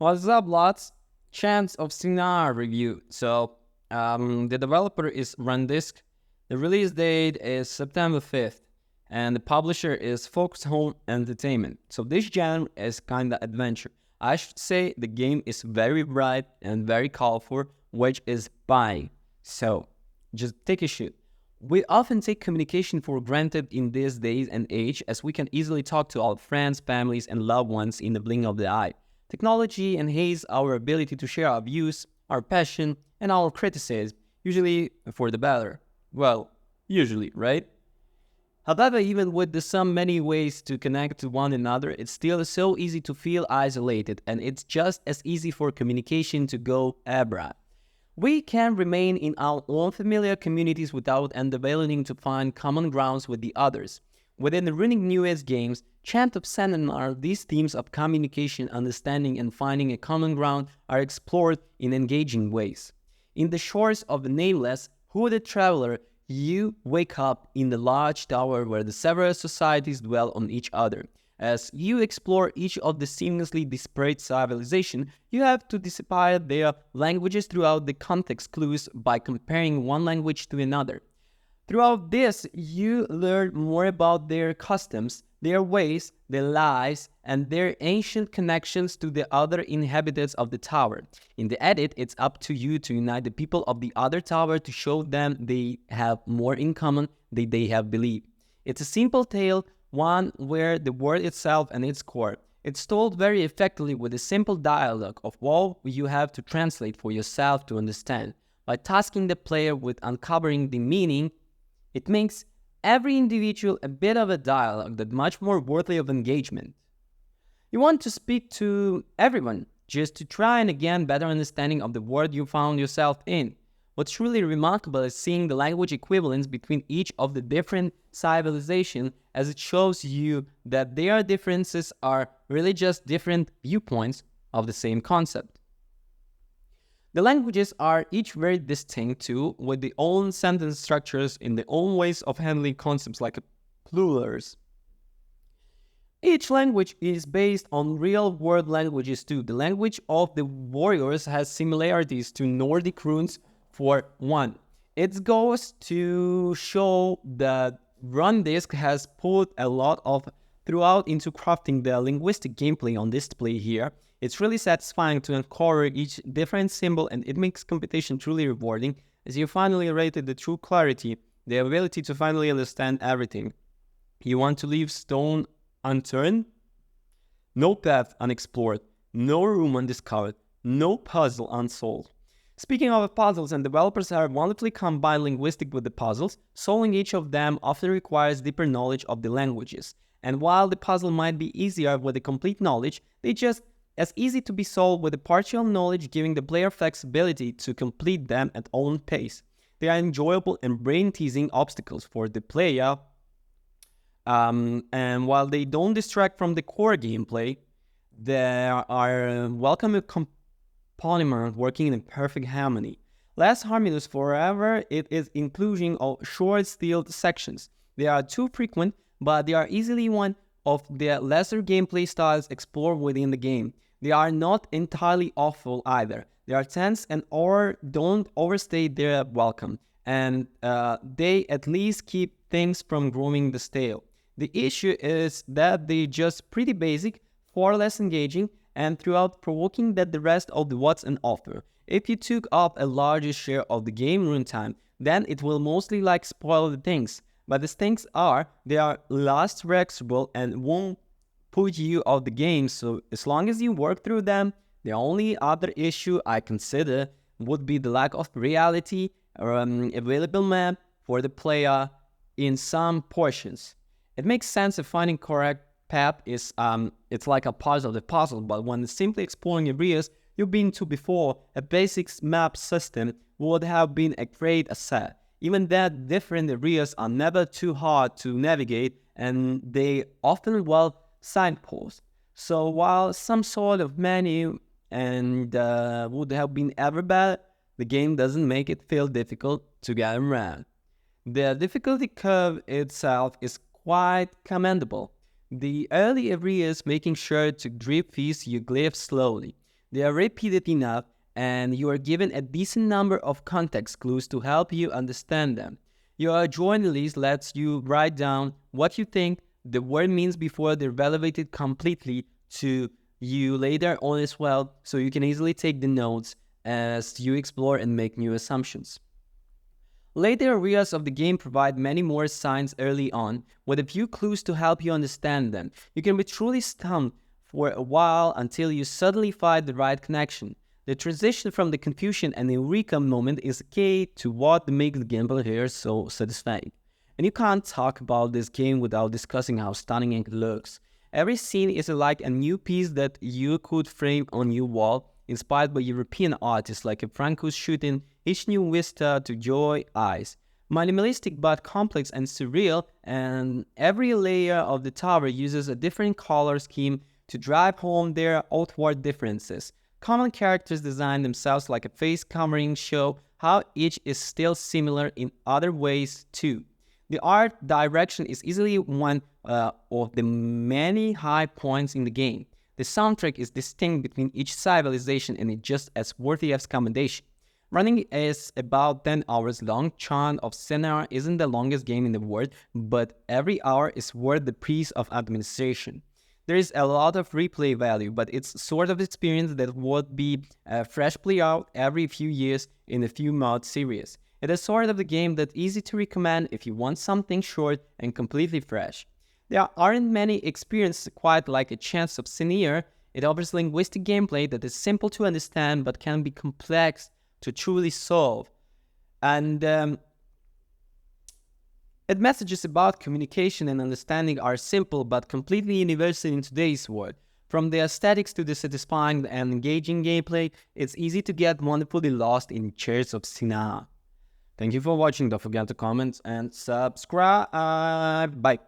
What's up, lots? Chants of Sennaar review. The developer is Rundisk. The release date is September 5th, and the publisher is Focus Home Entertainment. So this genre is kinda adventure. I should say the game is very bright and very colorful, which is buying. So just take a shoot. We often take communication for granted in these days and age, as we can easily talk to our friends, families, and loved ones in the blink of the eye. Technology enhances our ability to share our views, our passion, and our criticism, usually for the better. Well, usually, right? However, even with the so many ways to connect to one another, it's still so easy to feel isolated, and it's just as easy for communication to go abroad. We can remain in our own familiar communities without endeavoring to find common grounds with the others. Within the running newest games, Chant of Sennaar, these themes of communication, understanding, and finding a common ground are explored in engaging ways. In the shores of the nameless, hooded traveler, you wake up in the large tower where the several societies dwell on each other. As you explore each of the seamlessly disparate civilizations, you have to decipher their languages throughout the context clues by comparing one language to another. Throughout this, you learn more about their customs, their ways, their lives, and their ancient connections to the other inhabitants of the tower. In the edit, it's up to you to unite the people of the other tower to show them they have more in common than they have believed. It's a simple tale, one where the word itself and its core. It's told very effectively with a simple dialogue of what you have to translate for yourself to understand. By tasking the player with uncovering the meaning, it makes every individual a bit of a dialogue that's much more worthy of engagement. You want to speak to everyone, just to try and gain better understanding of the world you found yourself in. What's truly remarkable is seeing the language equivalence between each of the different civilizations, as it shows you that their differences are really just different viewpoints of the same concept. The languages are each very distinct too, with their own sentence structures in their own ways of handling concepts like plurals. Each language is based on real-world languages too. The language of the warriors has similarities to Nordic runes for one. It goes to show that Rundisk has put a lot of throughout into crafting the linguistic gameplay on display here. It's really satisfying to uncover each different symbol, and it makes computation truly rewarding as you finally rated the true clarity, the ability to finally understand everything. You want to leave stone unturned? No path unexplored, no room undiscovered, no puzzle unsolved. Speaking of puzzles, and developers have wonderfully combined linguistic with the puzzles, solving each of them often requires deeper knowledge of the languages. And while the puzzle might be easier with the complete knowledge, they just as easy to be solved with the partial knowledge, giving the player flexibility to complete them at own pace. They are enjoyable and brain-teasing obstacles for the player, and while they don't distract from the core gameplay, there are welcome components working in perfect harmony. Less harmonious forever, it is inclusion of short stealth sections. They are too frequent, but they are easily one of the lesser gameplay styles explored within the game. They are not entirely awful either. They are tense and or don't overstay their welcome, and they at least keep things from growing the stale. The issue is that they just pretty basic, far less engaging, and throughout provoking than the rest of the what's on offer. If you took up a larger share of the game runtime, then it will mostly like spoil the things. But the things are, they are less flexible and won't put you off the game, so as long as you work through them, the only other issue I consider would be the lack of reality or available map for the player in some portions. It makes sense if finding correct path is it's like a puzzle, but when simply exploring areas you've been to before, a basic map system would have been a great asset. Even that different areas are never too hard to navigate, and they often well signposts. So while some sort of menu and would have been ever bad, the game doesn't make it feel difficult to get around. The difficulty curve itself is quite commendable. The early areas making sure to drip feast your glyphs slowly. They are repeated enough, and you are given a decent number of context clues to help you understand them. Your journal list lets you write down what you think the word means before they're relevated completely to you later on as well, so you can easily take the notes as you explore and make new assumptions. Later areas of the game provide many more signs early on, with a few clues to help you understand them. You can be truly stumped for a while until you suddenly find the right connection. The transition from the confusion and eureka moment is key to what makes the gameplay here so satisfying. And you can't talk about this game without discussing how stunning it looks. Every scene is like a new piece that you could frame on your wall, inspired by European artists like Franco's shooting each new vista to joy eyes. Minimalistic but complex and surreal, and every layer of the tower uses a different color scheme to drive home their outward differences. Common characters design themselves like a face covering show how each is still similar in other ways too. The art direction is easily one of the many high points in the game. The soundtrack is distinct between each civilization and it's just as worthy as commendation. Running is about 10 hours long. Chants of Sennaar isn't the longest game in the world, but every hour is worth the price of administration. There is a lot of replay value, but it's sort of experience that would be a fresh play out every few years in a few mod series. It is sort of the game that's easy to recommend if you want something short and completely fresh. There aren't many experiences quite like a Chants of Sennaar. It offers linguistic gameplay that is simple to understand but can be complex to truly solve. And its messages about communication and understanding are simple but completely universal in today's world. From the aesthetics to the satisfying and engaging gameplay, it's easy to get wonderfully lost in Chants of Sennaar. Thank you for watching. Don't forget to comment and subscribe. Bye.